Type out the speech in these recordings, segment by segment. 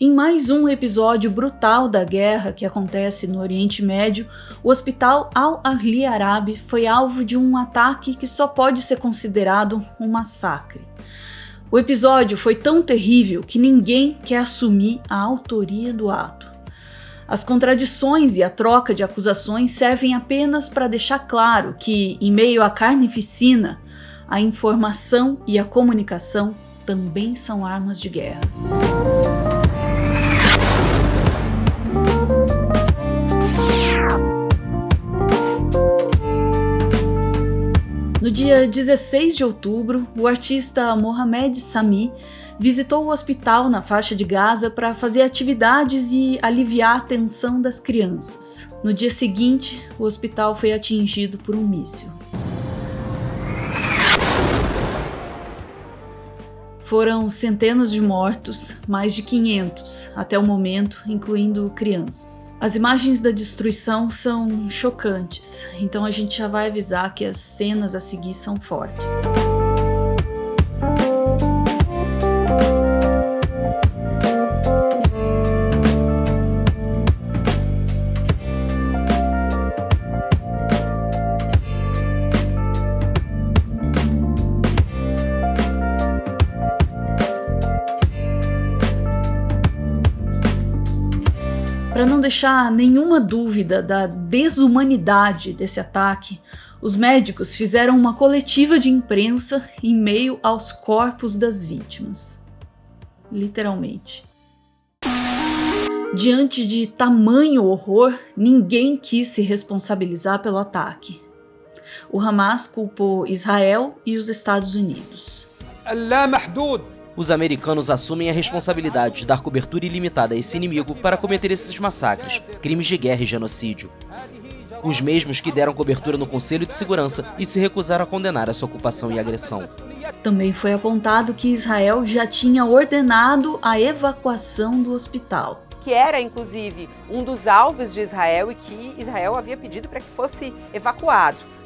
Em mais um episódio brutal da guerra que acontece no Oriente Médio, o Hospital Al-Ahli Árabe foi alvo de um ataque que só pode ser considerado um massacre. O episódio foi tão terrível que ninguém quer assumir a autoria do ato. As contradições e a troca de acusações servem apenas para deixar claro que, em meio à carnificina, a informação e a comunicação também são armas de guerra. No dia 16 de outubro, o artista Mohamed Sami visitou o hospital na faixa de Gaza para fazer atividades e aliviar a tensão das crianças. No dia seguinte, o hospital foi atingido por um míssil. Foram centenas de mortos, mais de 500 até o momento, incluindo crianças. As imagens da destruição são chocantes, então a gente já vai avisar que as cenas a seguir são fortes. Para não deixar nenhuma dúvida da desumanidade desse ataque, os médicos fizeram uma coletiva de imprensa em meio aos corpos das vítimas. Literalmente. Diante de tamanho horror, ninguém quis se responsabilizar pelo ataque. O Hamas culpou Israel e os Estados Unidos. Os americanos assumem a responsabilidade de dar cobertura ilimitada a esse inimigo para cometer esses massacres, crimes de guerra e genocídio. Os mesmos que deram cobertura no Conselho de Segurança e se recusaram a condenar essa ocupação e agressão. Também foi apontado que Israel já tinha ordenado a evacuação do hospital. Que era, inclusive, um dos alvos de Israel e que Israel havia pedido para que fosse evacuado.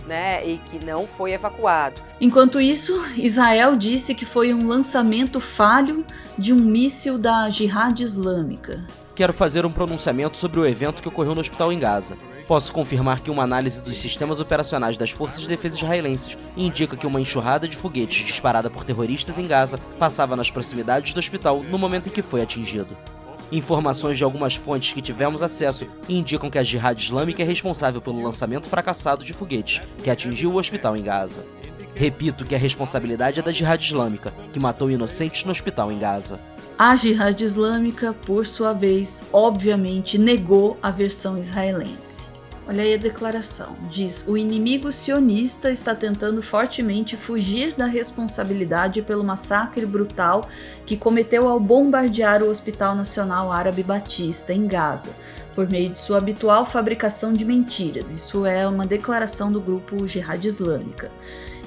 E que não foi evacuado. Enquanto isso, Israel disse que foi um lançamento falho de um míssil da Jihad Islâmica. Quero fazer um pronunciamento sobre o evento que ocorreu no hospital em Gaza. Posso confirmar que uma análise dos sistemas operacionais das forças de defesa israelenses indica que uma enxurrada de foguetes disparada por terroristas em Gaza passava nas proximidades do hospital no momento em que foi atingido. Informações de algumas fontes que tivemos acesso indicam que a Jihad Islâmica é responsável pelo lançamento fracassado de foguetes que atingiu o hospital em Gaza. Repito que a responsabilidade é da Jihad Islâmica, que matou inocentes no hospital em Gaza. A Jihad Islâmica, por sua vez, obviamente negou a versão israelense. Olha aí a declaração. Diz: o inimigo sionista está tentando fortemente fugir da responsabilidade pelo massacre brutal que cometeu ao bombardear o Hospital Nacional Árabe Batista, em Gaza, por meio de sua habitual fabricação de mentiras. Isso é uma declaração do grupo Jihad Islâmica.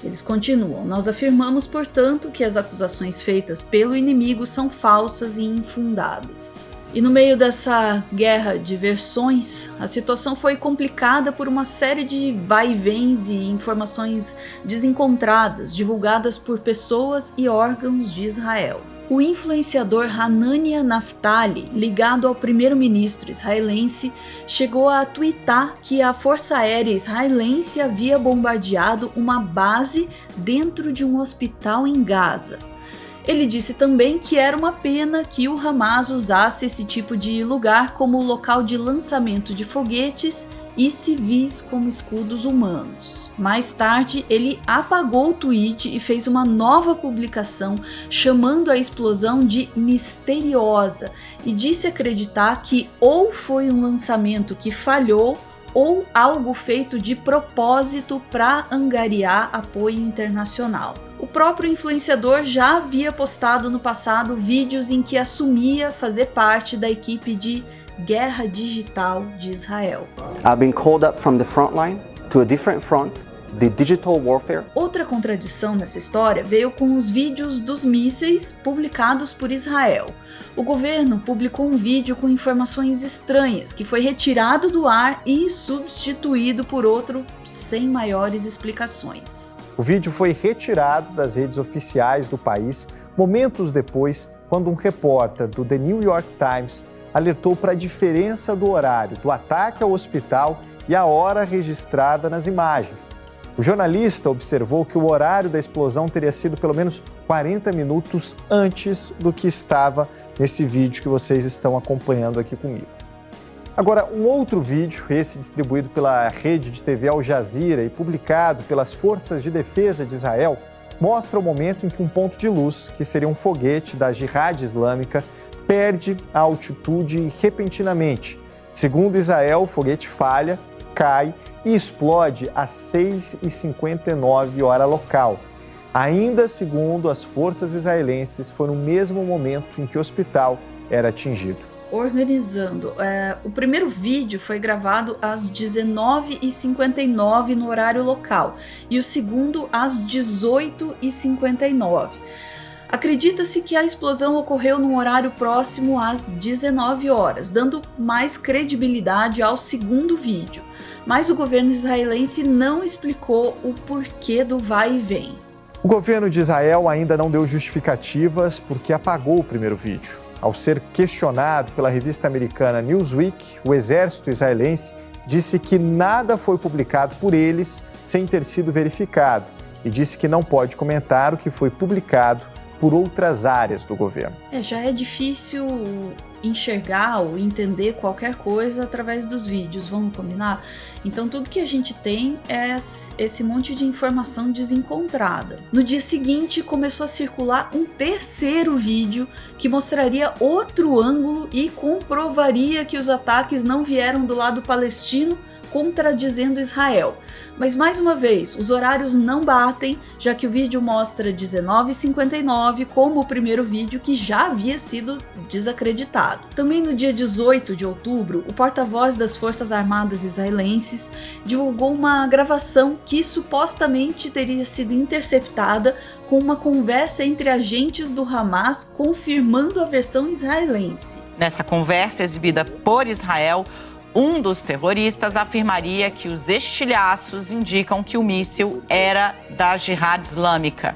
Eles continuam: nós afirmamos, portanto, que as acusações feitas pelo inimigo são falsas e infundadas. E no meio dessa guerra de versões, a situação foi complicada por uma série de vai-e-vens e informações desencontradas divulgadas por pessoas e órgãos de Israel. O influenciador Hanania Naftali, ligado ao primeiro-ministro israelense, chegou a tuitar que a Força Aérea Israelense havia bombardeado uma base dentro de um hospital em Gaza. Ele disse também que era uma pena que o Hamas usasse esse tipo de lugar como local de lançamento de foguetes e civis como escudos humanos. Mais tarde, ele apagou o tweet e fez uma nova publicação chamando a explosão de misteriosa e disse acreditar que ou foi um lançamento que falhou ou algo feito de propósito para angariar apoio internacional. O próprio influenciador já havia postado no passado vídeos em que assumia fazer parte da equipe de guerra digital de Israel. I've been called up from the front line to a different front, the digital warfare. Outra contradição nessa história veio com os vídeos dos mísseis publicados por Israel. O governo publicou um vídeo com informações estranhas que foi retirado do ar e substituído por outro sem maiores explicações. O vídeo foi retirado das redes oficiais do país momentos depois, quando um repórter do The New York Times alertou para a diferença do horário do ataque ao hospital e a hora registrada nas imagens. O jornalista observou que o horário da explosão teria sido pelo menos 40 minutos antes do que estava nesse vídeo que vocês estão acompanhando aqui comigo. Agora, um outro vídeo, esse distribuído pela rede de TV Al Jazeera e publicado pelas Forças de Defesa de Israel, mostra o momento em que um ponto de luz, que seria um foguete da Jihad Islâmica, perde a altitude repentinamente. Segundo Israel, o foguete falha, cai e explode às 6h59 hora local. Ainda segundo as forças israelenses, foi no mesmo momento em que o hospital era atingido. Organizando, o primeiro vídeo foi gravado às 19h59 no horário local e o segundo às 18h59. Acredita-se que a explosão ocorreu num horário próximo às 19 horas, dando mais credibilidade ao segundo vídeo. Mas o governo israelense não explicou o porquê do vai e vem. O governo de Israel ainda não deu justificativas porque apagou o primeiro vídeo. Ao ser questionado pela revista americana Newsweek, o exército israelense disse que nada foi publicado por eles sem ter sido verificado e disse que não pode comentar o que foi publicado por outras áreas do governo. Já é difícil enxergar ou entender qualquer coisa através dos vídeos, vamos combinar? Então tudo que a gente tem é esse monte de informação desencontrada. No dia seguinte começou a circular um terceiro vídeo que mostraria outro ângulo e comprovaria que os ataques não vieram do lado palestino, contradizendo Israel. Mas mais uma vez, os horários não batem, já que o vídeo mostra 19h59 como o primeiro vídeo que já havia sido desacreditado. Também no dia 18 de outubro, o porta-voz das Forças Armadas israelenses divulgou uma gravação que supostamente teria sido interceptada com uma conversa entre agentes do Hamas confirmando a versão israelense. Nessa conversa exibida por Israel, um dos terroristas afirmaria que os estilhaços indicam que o míssil era da Jihad Islâmica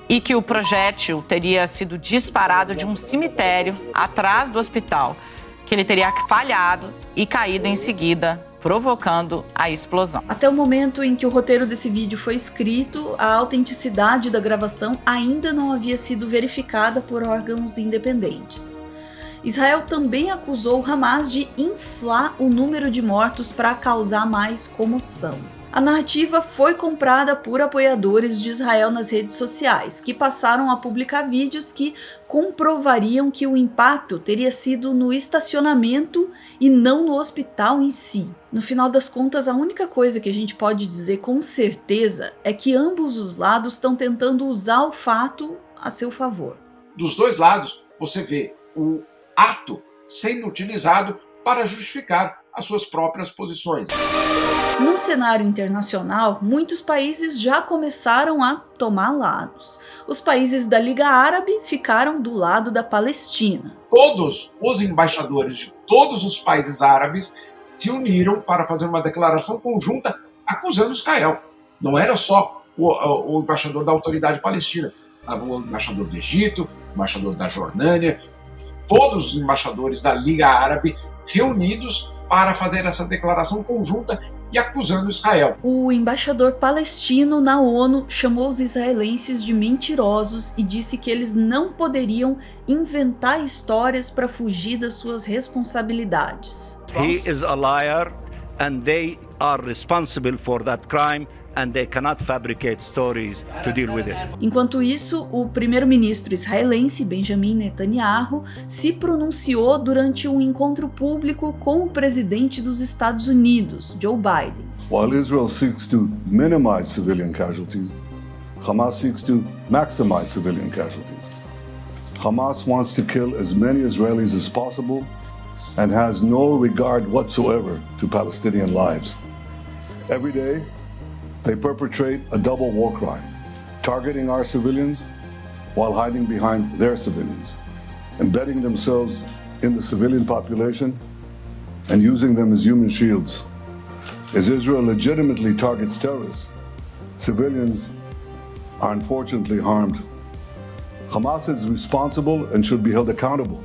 e que o projétil teria sido disparado de um cemitério atrás do hospital, que ele teria falhado e caído em seguida, provocando a explosão. Até o momento em que o roteiro desse vídeo foi escrito, a autenticidade da gravação ainda não havia sido verificada por órgãos independentes. Israel também acusou o Hamas de inflar o número de mortos para causar mais comoção. A narrativa foi comprada por apoiadores de Israel nas redes sociais, que passaram a publicar vídeos que comprovariam que o impacto teria sido no estacionamento e não no hospital em si. No final das contas, a única coisa que a gente pode dizer com certeza é que ambos os lados estão tentando usar o fato a seu favor. Dos dois lados, você vê o ato sendo utilizado para justificar as suas próprias posições. No cenário internacional, muitos países já começaram a tomar lados. Os países da Liga Árabe ficaram do lado da Palestina. Todos os embaixadores de todos os países árabes se uniram para fazer uma declaração conjunta acusando Israel. Não era só o embaixador da Autoridade Palestina, o embaixador do Egito, o embaixador da Jordânia, todos os embaixadores da Liga Árabe reunidos para fazer essa declaração conjunta e acusando Israel. O embaixador palestino na ONU chamou os israelenses de mentirosos e disse que eles não poderiam inventar histórias para fugir das suas responsabilidades. He is a liar and they are responsible for that crime. And they cannot fabricate stories to deal with it. Enquanto isso, o primeiro-ministro israelense Benjamin Netanyahu se pronunciou durante um encontro público com o presidente dos Estados Unidos, Joe Biden. While Israel seeks to minimize civilian casualties, Hamas seeks to maximize civilian casualties. Hamas wants to kill as many Israelis as possible and has no regard whatsoever to Palestinian lives. Every day, they perpetrate a double war crime, targeting our civilians while hiding behind their civilians, embedding themselves in the civilian population and using them as human shields. As Israel legitimately targets terrorists, civilians are unfortunately harmed Hamas is responsible and should be held accountable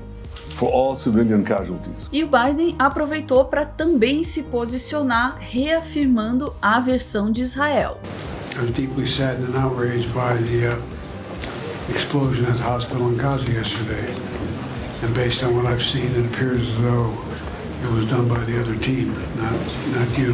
for all civilian casualties. E o Biden aproveitou para também se posicionar, reafirmando a versão de Israel. I'm deeply saddened and outraged by the explosion at the hospital in Gaza yesterday. And based on what I've seen, it appears as though it was done by the other team, not you.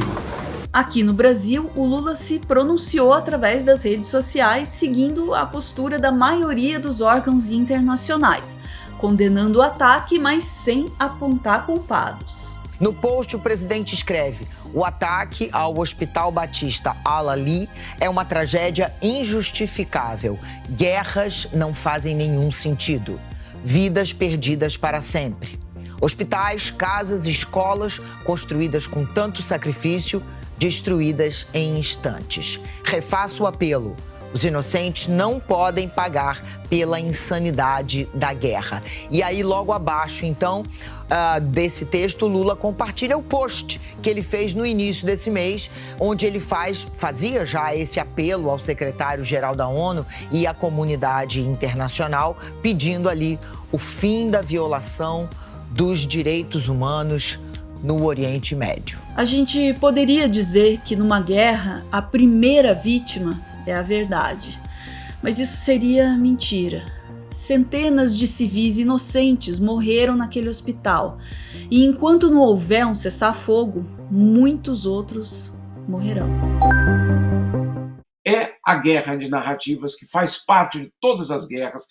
Aqui no Brasil, o Lula se pronunciou através das redes sociais, seguindo a postura da maioria dos órgãos internacionais, condenando o ataque, mas sem apontar culpados. No post, o presidente escreve: o ataque ao Hospital Batista Al-Ali é uma tragédia injustificável. Guerras não fazem nenhum sentido. Vidas perdidas para sempre. Hospitais, casas e escolas construídas com tanto sacrifício, destruídas em instantes. Refaço o apelo. Os inocentes não podem pagar pela insanidade da guerra. E aí, logo abaixo, então, desse texto, Lula compartilha o post que ele fez no início desse mês, onde ele fazia já esse apelo ao secretário-geral da ONU e à comunidade internacional, pedindo ali o fim da violação dos direitos humanos no Oriente Médio. A gente poderia dizer que numa guerra, a primeira vítima é a verdade. Mas isso seria mentira. Centenas de civis inocentes morreram naquele hospital. E enquanto não houver um cessar-fogo, muitos outros morrerão. É a guerra de narrativas que faz parte de todas as guerras,